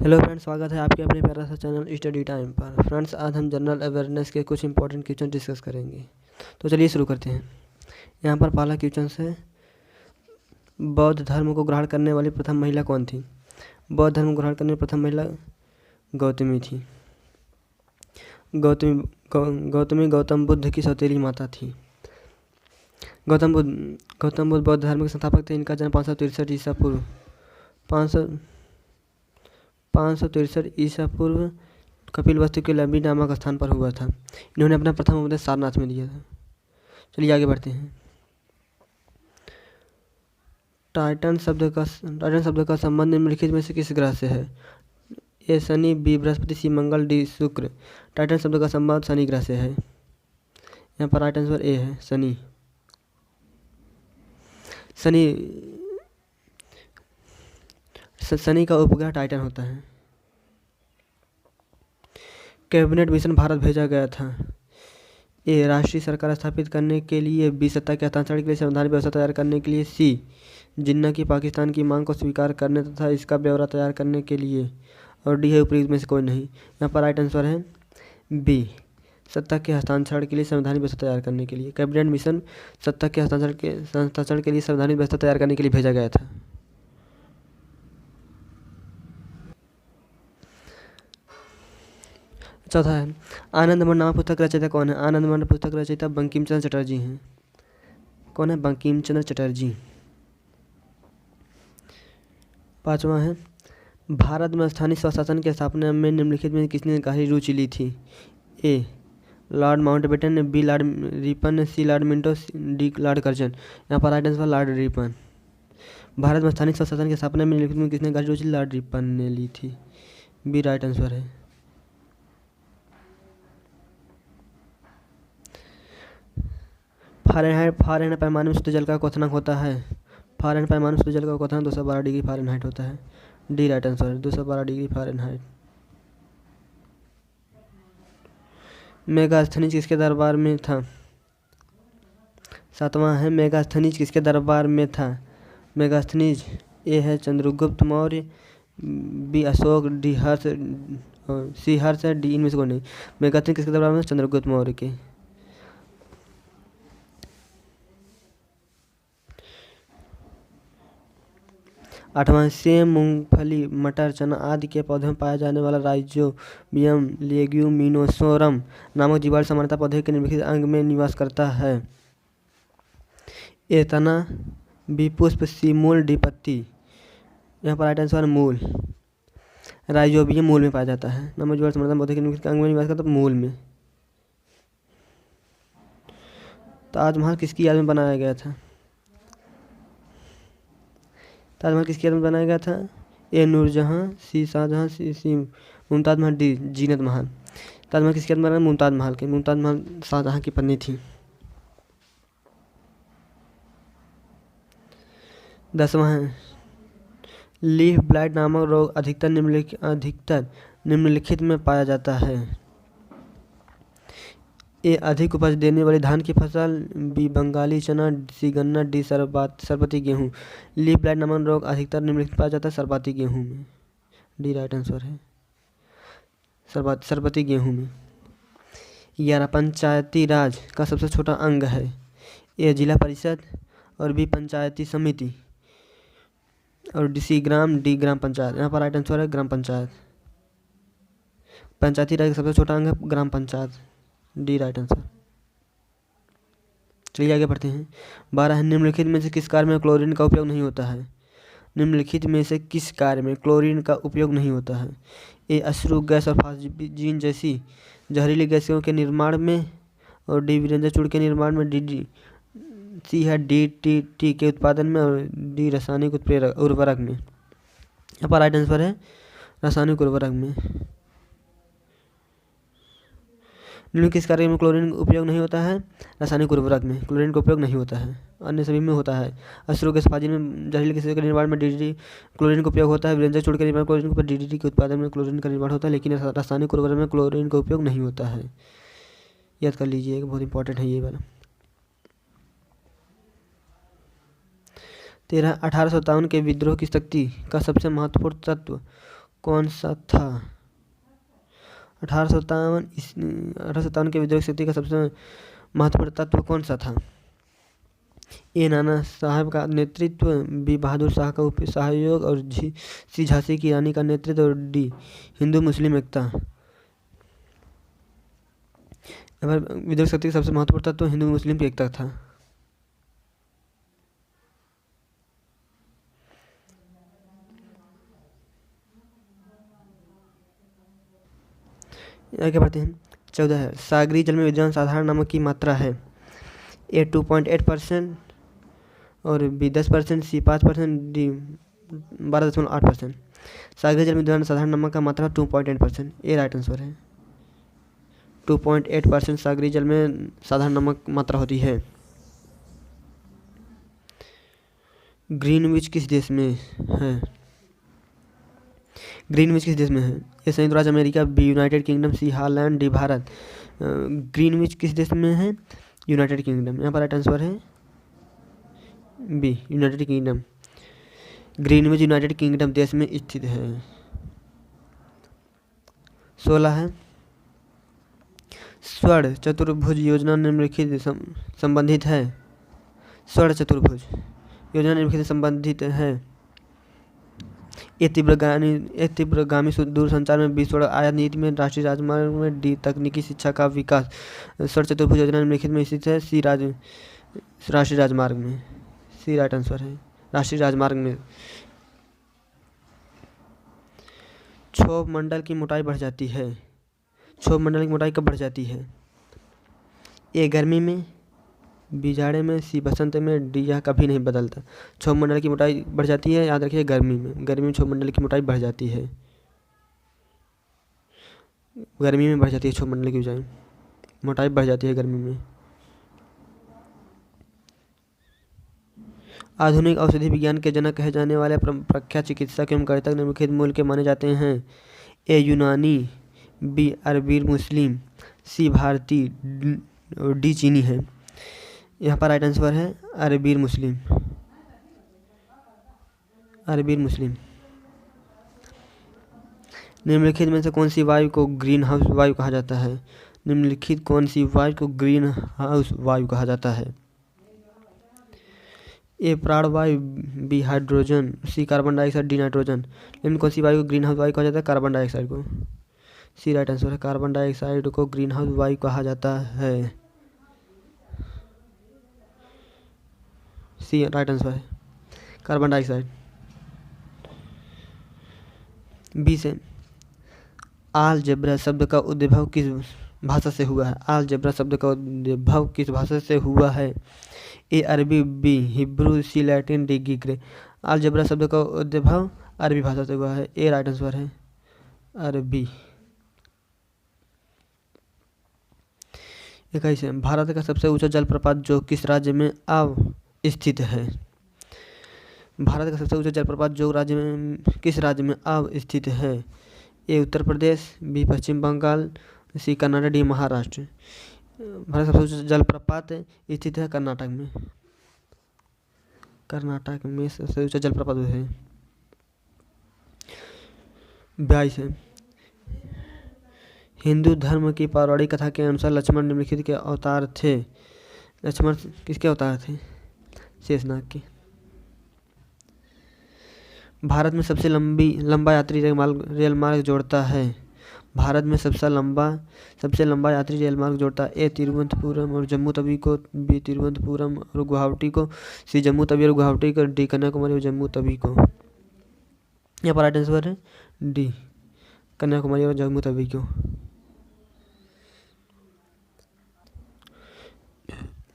Hello friends, स्वागत है आपके अपने प्यारा सा चैनल स्टडी टाइम पर। फ्रेंड्स, आज हम जनरल अवेयरनेस के कुछ इंपॉर्टेंट क्वेश्चन डिस्कस करेंगे। तो चलिए शुरू करते हैं। यहाँ पर पहला क्वेश्चन है, बौद्ध धर्म को ग्रहण करने वाली प्रथम महिला कौन थी? बौद्ध धर्म को ग्रहण करने वाली प्रथम महिला गौतमी थी। गौतमी गौतम बुद्ध की सौतेली माता थी। गौतम बुद्ध बौद्ध धर्म के संस्थापक थे। इनका जन्म 563 ईसा पूर्व 563 ईसा पूर्व कपिलवस्तु के लंबी नामक स्थान पर हुआ था। इन्होंने अपना प्रथम उपदेश सारनाथ में दिया था। चलिए आगे बढ़ते हैं। टाइटन शब्द का संबंध निम्नलिखित में से किस ग्रह से है? ए शनि, बी बृहस्पति, सी मंगल, डी शुक्र। टाइटन शब्द का संबंध शनि ग्रह से है। यहाँ पर राइट आंसर ए है, शनि। शनि का उपग्रह टाइटन होता है। कैबिनेट मिशन भारत भेजा गया था। ए राष्ट्रीय सरकार स्थापित करने के लिए, बी सत्ता के हस्तांतरण के लिए, संवैधानिक व्यवस्था तैयार करने के लिए, सी जिन्ना की पाकिस्तान की मांग को स्वीकार करने तथा इसका ब्यौरा तैयार करने के लिए, और डी है उपयुक्त में से कोई नहीं। यहाँ पर राइट आंसर है बी, सत्ता के हस्तांतरण के लिए, संवैधानिक व्यवस्था तैयार करने के लिए। कैबिनेट मिशन सत्ता के हस्तांतरण के लिए, संवैधानिक व्यवस्था तैयार करने के लिए भेजा गया था। चौथा है, आनंदमठ नामक पुस्तक रचयिता कौन है? आनंदमठ पुस्तक रचयिता बंकिम चंद्र चटर्जी हैं। कौन है? बंकिम चंद्र चटर्जी। पांचवा है, भारत में स्थानीय स्वशासन की स्थापना में निम्नलिखित में किसने गहरी रुचि ली थी? A Lord Mountbatten, B Lord Ripon, C Lord Minto, D Lord Curzon. यहाँ पर right answer Lord Ripon. Bharat में स्थानीय स्वशासन की स्थापना में निम्नलिखित में किसने गहरी रुचि? लॉर्ड रिपन ने ली थी। बी राइट आंसर है। फारेनहाइट पैमाने में शुद्ध जल का क्वथनांक होता है। फारेनहाइट पैमाने में शुद्ध जल का क्वथनांक 212 डिग्री फारेनहाइट होता है। डी राइट आंसर है, 212 डिग्री फारेनहाइट। मेगास्थनीज किसके दरबार में था? सातवां है, मेगास्थनीज किसके दरबार में था? मेगास्थनीज ए है चंद्रगुप्त मौर्य, बी अशोक, डी हर्ष, सी हर्ष है, डी इनमें से कोई नहीं। मेगास्थनीज किसके दरबार में? चंद्रगुप्त मौर्य के। आठवां, सेम, मूंगफली, मटर, चना आदि के पौधों में पाया जाने वाला राइजोबियम लेग्यूमिनोसोरम नामक जीवाणु सामान्यतः पौधे के निम्नलिखित अंग में निवास करता है। ए तना, बी पुष्प, सी मूल, डी पत्ती। यहाँ पर राइट आंसर मूल। राइजोबियम मूल में पाया जाता है। नामक जीवाणु सामान्यतः पौधे के निम्नलिखित अंग में निवास करता है, मूल में। ताजमहल किसकी याद में बनाया गया था? ताजमहल किसकी याद में बनाया गया था? ए नूरजहां, सी शाहजहां, सी मुमताज महल, डी जीनत महल। ताजमहल किसकी याद में बनाया? मुमताज महल के। मुमताज महल शाहजहां की पत्नी थी। 10वां है, लीफ ब्लाइट नामक रोग अधिकतर निम्नलिखित में पाया जाता है। ए अधिक उपज देने वाली धान की फसल, बी बंगाली चना, सी गन्ना, डी सरबती गेहूँ। लीफ ब्लाइट नामक रोग अधिकतर निम्नलिखित पाया जाता है सरबती गेहूँ में। डी राइट आंसर है, सरबती गेहूँ में। 11, पंचायती राज का सबसे छोटा अंग है। ए जिला परिषद, और बी पंचायती समिति, और सी ग्राम, डी ग्राम पंचायत। यहाँ पर राइट आंसर है ग्राम पंचायत। पंचायती राज का सबसे छोटा अंग है gram panchayat. D right answer. चलिए आगे बढ़ते हैं। 12 है, निम्नलिखित में से किस कार्य में क्लोरीन का उपयोग नहीं होता है? निम्नलिखित में से किस कार्य में क्लोरीन का उपयोग नहीं होता है? ए अश्रु गैस और फास्जीन जैसी जहरीली गैसों के निर्माण में, और डी वीरेंद्र चूड़ के निर्माण में, डी सी है DDT के उत्पादन में, और डी रासायनिक उर्वरक में। यहाँ पर राइट आंसर है रासायनिक उर्वरक में। निम्न किस कार्य में क्लोरीन उपयोग नहीं होता है? रासायनिक उर्वरक में क्लोरीन का उपयोग नहीं होता है, अन्य सभी में होता है। अश्रु गैस फाजिल में जहरीली गैसों के निर्माण में DDT क्लोरीन का उपयोग होता है। वीरेंद्र चूड़ के निर्माण क्लोरीन के DDT के उत्पादन में क्लोरीन का निर्माण होता है, लेकिन रासायनिक उर्वरक में क्लोरीन का उपयोग नहीं होता है। याद कर लीजिए, बहुत इंपॉर्टेंट है ये वाला। 13, 1857 के विद्रोह की शक्ति का सबसे महत्वपूर्ण तत्व कौन सा था? 1857 के विद्रोह शक्ति का सबसे महत्वपूर्ण तत्व कौन सा था? ए नाना साहब का नेतृत्व, बी बहादुर शाह का सहयोग, और सी झांसी की रानी का नेतृत्व, और डी हिंदू मुस्लिम एकता। विद्रोह शक्ति का सबसे महत्वपूर्ण तत्व हिंदू मुस्लिम की एकता था। आगे बढ़ते हैं। 14 है, सागरी जल में विद्यमान साधारण नमक की मात्रा है। ए 2.8%, और बी 10%, सी 5%, डी 12.8%। सागरी जल में विद्यमान साधारण नमक का मात्रा 2.8%। ए राइट आंसर है। 2.8% सागरी जल में साधारण नमक मात्रा होती है। ग्रीनविच किस देश में है? ग्रीनविच किस देश में है? ये संयुक्त राज्य America, B United Kingdom, C Holland, D Bharat. Greenwich किस देश में है? United Kingdom. यहाँ पर राइट आंसर है B United Kingdom. Greenwich United Kingdom देश में स्थित है। 16 है, स्वर्ण चतुर्भुज योजना निम्नलिखित संबंधित है। स्वर्ण चतुर्भुज योजना निम्नलिखित संबंधित है। ए तीव्रगामी दूरसंचार में, बी सड़क आयात नीति में, राष्ट्रीय राजमार्ग में, डी तकनीकी शिक्षा का विकास। स्वर्ण चतुर्भुज योजना निम्नलिखित में स्थित है। सी राष्ट्रीय राजमार्ग में। सी राइट आंसर है, राष्ट्रीय राजमार्ग में। क्षोभ मंडल की मोटाई बढ़ जाती है। क्षोभ मंडल की मोटाई कब बढ़ जाती है? ए गर्मी में, बी जाड़े में, सी बसंत में, डी यह कभी नहीं बदलता। क्षोभ मंडल की मोटाई बढ़ जाती है, याद रखिए गर्मी में। गर्मी में क्षोभ मंडल की मोटाई बढ़ जाती है। गर्मी में बढ़ जाती है क्षोभ मंडल की मोटाई बढ़ जाती है गर्मी में। आधुनिक औषधि विज्ञान के जनक कहे जाने वाले प्रख्यात चिकित्सक एवं गणितज्ञ निम्नलिखित मूल के माने जाते हैं। ए यूनानी, बी अरबी मुस्लिम, सी भारतीय, डी चीनी है। यहाँ पर राइट आंसर है अरबी मुस्लिम। अरबी मुस्लिम। निम्नलिखित में से कौन सी वायु को ग्रीन हाउस वायु कहा जाता है? निम्नलिखित कौन सी वायु को ग्रीन हाउस वायु कहा जाता है? ए प्राणवायु, बी हाइड्रोजन, सी कार्बन डाइऑक्साइड, डी नाइट्रोजन। निम्न कौन सी वायु को ग्रीन हाउस वायु कहा जाता है? कार्बन डाइऑक्साइड को। सी राइट आंसर है, कार्बन डाइऑक्साइड को ग्रीन हाउस वायु कहा जाता है। सी राइट आंसर है, कार्बन डाइऑक्साइड। बी से, अलजेब्रा शब्द का उद्भव किस भाषा से हुआ है? अलजेब्रा शब्द का उद्भव किस भाषा से हुआ है? ए अरबी, बी हिब्रू, सी लैटिन, डी ग्रीक। अलजेब्रा शब्द का उद्भव अरबी भाषा से हुआ है। ए राइट आंसर है अरबी। 21 है, भारत का सबसे ऊंचा जलप्रपात जो किस राज्य में अवस्थित है? भारत का सबसे ऊंचा जलप्रपात जो राज्य में किस राज्य में अवस्थित है? ए उत्तर प्रदेश, बी पश्चिम बंगाल, सी कर्नाटक, डी महाराष्ट्र। भारत का सबसे ऊंचा जलप्रपात स्थित है कर्नाटक में। कर्नाटक में सबसे ऊंचा जलप्रपात है। 22 है, हिंदू धर्म की पौराणिक कथा के अनुसार लक्ष्मण निम्नलिखित के अवतार थे। लक्ष्मण किसके अवतार थे? शेषनाग के। भारत में सबसे लंबा यात्री रेल मार्ग जोड़ता है। भारत में सबसे लंबा यात्री रेल मार्ग जोड़ता है। ए तिरुवनंतपुरम और जम्मू तवी को, बी तिरुवनंतपुरम और गुवाहाटी को, सी जम्मू तवी और गुवाहाटी को, डी कन्याकुमारी और जम्मू तवी को। यहाँ पर राइट आंसर है डी कन्याकुमारी और जम्मू तवी को।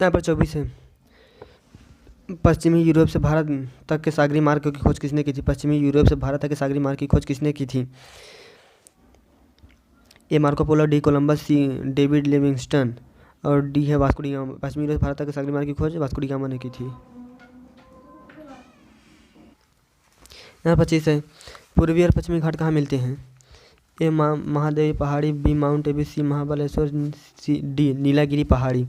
यहाँ पर 24 है, पश्चिमी यूरोप से भारत तक के सागरी मार्ग की खोज किसने की थी? पश्चिमी यूरोप से भारत तक के सागरी मार्ग की खोज किसने की थी? ए Marco Polo, D Columbus, C David Livingstone, और डी है वास्को डी गामा। पश्चिमी यूरोप से भारत तक के सागरी मार्ग की खोज वास्को डी गामा ने की थी। यहाँ 25 है, पूर्वी और पश्चिमी घाट कहाँ मिलते हैं? ए महादेवी पहाड़ी, बी माउंट एबी, सी महाबलेश्वर, सी डी नीलागिरी पहाड़ी।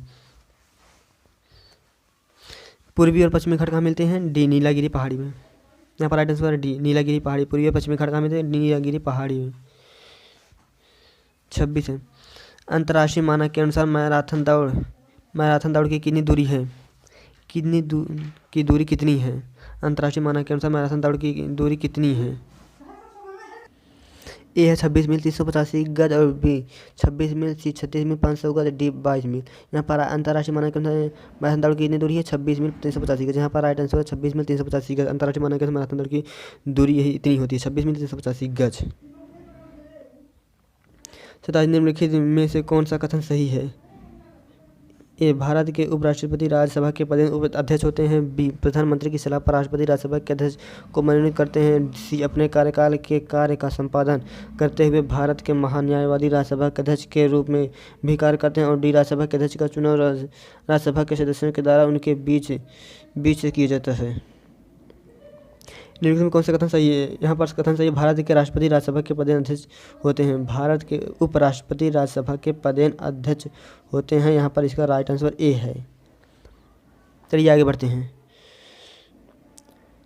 पूर्वी और पश्चिमी घाट कहाँ मिलते हैं? डी नीलागिरी पहाड़ी में। यहाँ पर राइट आंसर डी, नीलागिरी पहाड़ी, पूर्वी और पश्चिमी घाट कहाँ में थे? नीलागिरी पहाड़ी में। 26 है, अंतर्राष्ट्रीय मानक के अनुसार मैराथन दौड़ की कितनी दूरी है? की दूरी कितनी है? अंतर्राष्ट्रीय मानक के अनुसार मैराथन दौड़ की दूरी कितनी है? ए है 26 मील 385 गज और बी 26 मील, सी 36 मील 500 गज, डी 22 मील। यहाँ पर अंतर्राष्ट्रीय मानक के अनुसार मैराथन दौड़ की कितनी दूरी है? 26 मील 385 गज। यहाँ पर राइट आंसर है 26 मील 385 गज। अंतर्राष्ट्रीय मानक के अनुसार मैराथन दौड़ की दूरी यही इतनी होती है, 26 मील 385 गज। 27 निम्नलिखित में से कौन सा कथन सही है? ए, भारत के उपराष्ट्रपति राज्यसभा के पद अध्यक्ष होते हैं। बी, प्रधानमंत्री की सलाह पर राष्ट्रपति राज्यसभा के अध्यक्ष को मनोनीत करते हैं। सी, अपने कार्यकाल के कार्य का संपादन करते हुए भारत के महान्यायवादी राज्यसभा के अध्यक्ष के रूप में भी कार्य करते हैं। और डी, राज्यसभा के अध्यक्ष का चुनाव राज्यसभा के सदस्यों के द्वारा उनके बीच से किया जाता है। निम्नलिखित में कौन सा कथन सही है? यहाँ पर कथन सही है, भारत के राष्ट्रपति राज्यसभा के पदेन अध्यक्ष होते हैं। भारत के उपराष्ट्रपति राज्यसभा के पदेन अध्यक्ष होते हैं। यहाँ पर इसका राइट आंसर ए है। चलिए आगे बढ़ते हैं।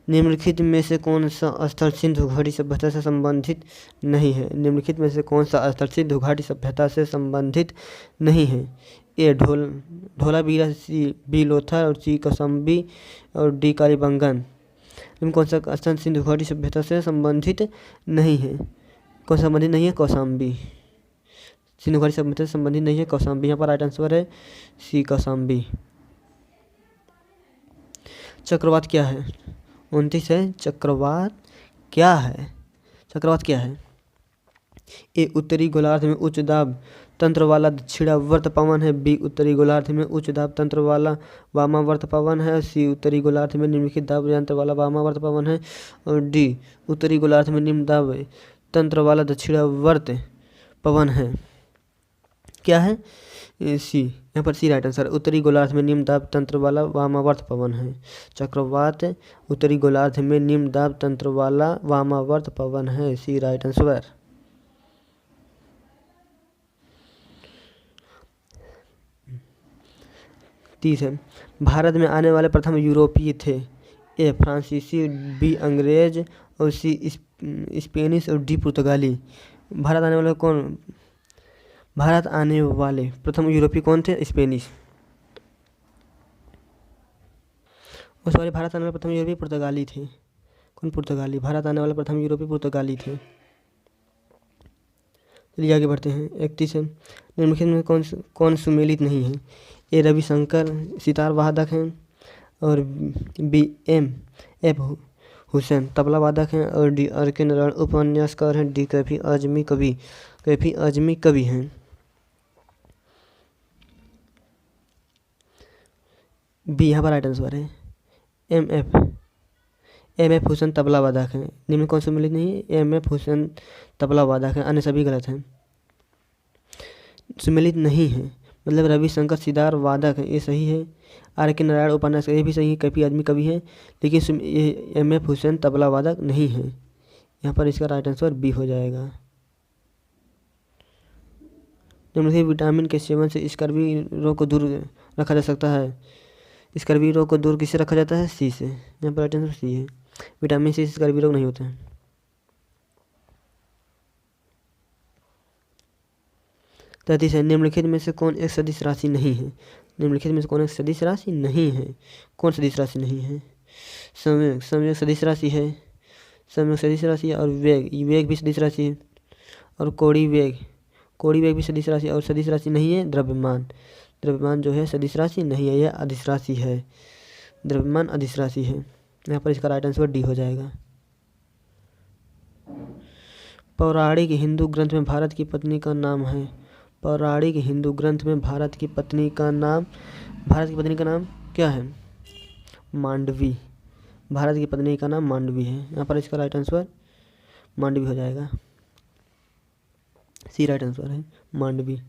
निम्नलिखित में से कौन सा स्थल सिंधु घाटी सभ्यता से संबंधित नहीं है? निम्नलिखित में से कौन सा स्थल सिंधु घाटी सभ्यता से संबंधित नहीं है? ए, धोलावीरा, सी, बी, लोथल और सी, कौशाम्बी और डी, कालीबंगन। कौन सा स्थल सिंधु घाटी सभ्यता से संबंधित नहीं है? कौन सा संबंधित नहीं है? कौशाम्बी। सिंधु घाटी सभ्यता से संबंधित नहीं है कौशाम्बी। यहाँ पर राइट आंसर है सी, कौशाम्बी। चक्रवात क्या है? 29 है, चक्रवात क्या है? चक्रवात क्या है? ए, उत्तरी गोलार्ध में उच्च दाब तंत्र वाला दक्षिणावर्त पवन है। बी, उत्तरी गोलार्ध में उच्च दाब तंत्र वाला वामावर्त पवन है। सी, उत्तरी गोलार्ध में निम्नलिखित दाब यंत्र वाला वामावर्त पवन है। और डी, उत्तरी गोलार्ध में निम्न दाब तंत्र वाला दक्षिणावर्त पवन है। क्या है? सी, यहाँ पर सी राइट आंसर। उत्तरी गोलार्ध में निम्न दाब तंत्र वाला वामावर्त पवन है। चक्रवात उत्तरी गोलार्ध में निम्न दाब तंत्र वाला वामावर्त पवन है। सी राइट आंसर। 30 है, भारत में आने वाले प्रथम यूरोपीय थे। ए, फ्रांसीसी, बी, अंग्रेज और सी, स्पेनिश और डी, पुर्तगाली। भारत आने वाले प्रथम यूरोपीय कौन थे? स्पेनिश। उस वाले भारत आने वाले प्रथम यूरोपीय पुर्तगाली थे। कौन? पुर्तगाली। भारत आने वाले प्रथम यूरोपीय पुर्तगाली थे। चलिए आगे बढ़ते हैं। 31 है, निम्नलिखित में कौन सुमेलित नहीं है? ए, रविशंकर सितार वादक हैं। और बी, एफ हुसैन तबला वादक हैं। और डी, आर.के. नारायण उपन्यासकार हैं। डी, कैफी आजमी कवि हैं। बी यहाँ पर राइट आंसर है। एम.एफ. हुसैन तबला वादक हैं। निम्न कौन सुमेलित नहीं है? एम.एफ. हुसैन तबला वादक हैं। अन्य सभी गलत हैं। सुमेलित नहीं है मतलब रविशंकर सितार वादक है, ये सही है। आर.के. नारायण उपन्यास, ये भी सही है। कैफी आजमी कवि हैं, लेकिन ये एम.एफ. हुसैन तबला वादक नहीं है। यहाँ पर इसका राइट आंसर बी हो जाएगा। निम्नलिखित विटामिन के सेवन से स्कर्वी रोग को दूर रखा जा सकता है। स्कर्वी रोग को दूर किससे रखा जाता है? सी से। यहाँ पर राइट आंसर सी है। विटामिन सी से स्कर्वी रोग नहीं होता है। 33 है, निम्नलिखित में से कौन एक सदिश राशि नहीं है? निम्नलिखित में से कौन एक सदिश राशि नहीं है? कौन सदिश राशि नहीं है? संयोग सदिश राशि है। संयोग सदिश राशि है। और वेग भी सदिश राशि है। और कोणीय वेग भी सदिश राशि। और सदिश राशि नहीं है द्रव्यमान जो है सदिश राशि नहीं है, यह अदिश राशि है। द्रव्यमान अदिश राशि है। यहाँ पर इसका राइट आंसर डी हो जाएगा। पौराणिक हिंदू ग्रंथ में भारत की पत्नी का नाम है। पौराणिक हिंदू ग्रंथ में भारत की पत्नी का नाम क्या है? मांडवी। भारत की पत्नी का नाम मांडवी है। यहाँ पर इसका राइट आंसर मांडवी हो जाएगा। सी राइट आंसर है, मांडवी।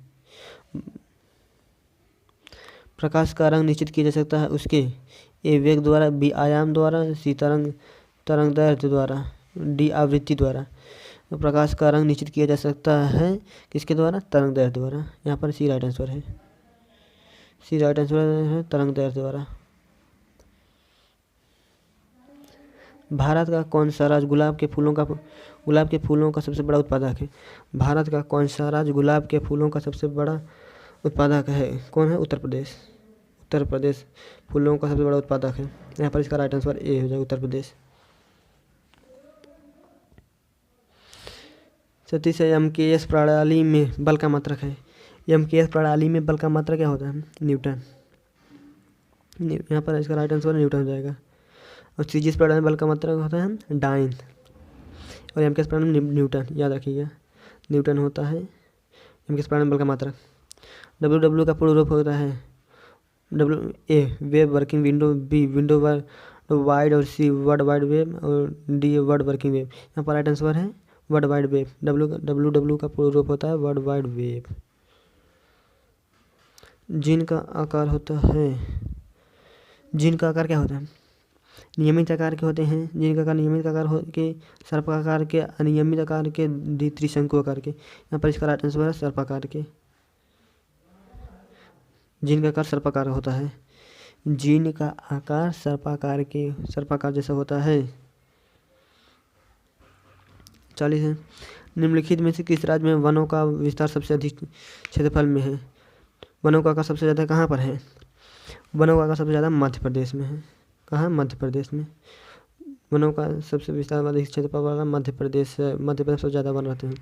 प्रकाश का रंग निश्चित किया जा सकता है उसके ए, वेग द्वारा, बी, आयाम द्वारा, सी, तरंगदैर्घ्य द्वारा, डी, आवृत्ति द्वारा। प्रकाश का रंग निश्चित किया जा सकता है किसके द्वारा? तरंगदैर्घ्य द्वारा। यहाँ पर सी राइट आंसर है। सी राइट आंसर है तरंगदैर्घ्य द्वारा। भारत का कौन सा राज्य गुलाब के फूलों का सबसे बड़ा उत्पादक है? भारत का कौन सा राज्य गुलाब के फूलों का सबसे बड़ा उत्पादक है? कौन है? उत्तर प्रदेश। उत्तर प्रदेश फूलों का सबसे बड़ा उत्पादक है। यहाँ पर इसका राइट आंसर ए हो जाएगा, उत्तर प्रदेश। 37 है, एमकेएस प्रणाली में बल का मात्रक है। एमकेएस प्रणाली में बल का मात्रक क्या होता है? न्यूटन। यहाँ पर इसका राइट आंसर न्यूटन हो जाएगा। और सीजीएस प्रणाली में बल का मात्रक होता है डाइन। और एमकेएस प्रणाली में न्यूटन, याद रखिएगा, न्यूटन होता है एमकेएस प्रणाली में बल का मात्रक। डब्ल्यू का पूर्ण रूप होता है A web working window, B window wide, और सी वर्ल्ड वाइड वेब, और डी वर्ल्ड वर्किंग वेब। यहाँ पर राइट आंसर है वर्ल्ड वाइड वेब। डब्ल्यू का पूर्ण रूप होता है वर्ल्ड वाइड वेब। जीन का आकार होता है, जीन का आकार क्या होता है? नियमित आकार के होते हैं। जीन का आकार नियमित आकार के, सर्पाकार के, अनियमित आकार के, त्रिशंकु आकार के। यहाँ पर इसका राइट आंसर है सर्पाकार के। जीन का आकार सर्पाकार होता है। जीन का आकार सर्पाकार जैसा होता है। 40 है, निम्नलिखित में से किस राज्य में वनों का विस्तार सबसे अधिक क्षेत्रफल में है? वनों का आकार सबसे ज़्यादा कहाँ पर है? वनों का आकार सबसे ज़्यादा मध्य प्रदेश में है। कहाँ? मध्य प्रदेश में। वनों का सबसे विस्तार अधिक क्षेत्रफल वाला मध्य प्रदेश है। मध्य प्रदेश सबसे ज़्यादा वन रहते हैं।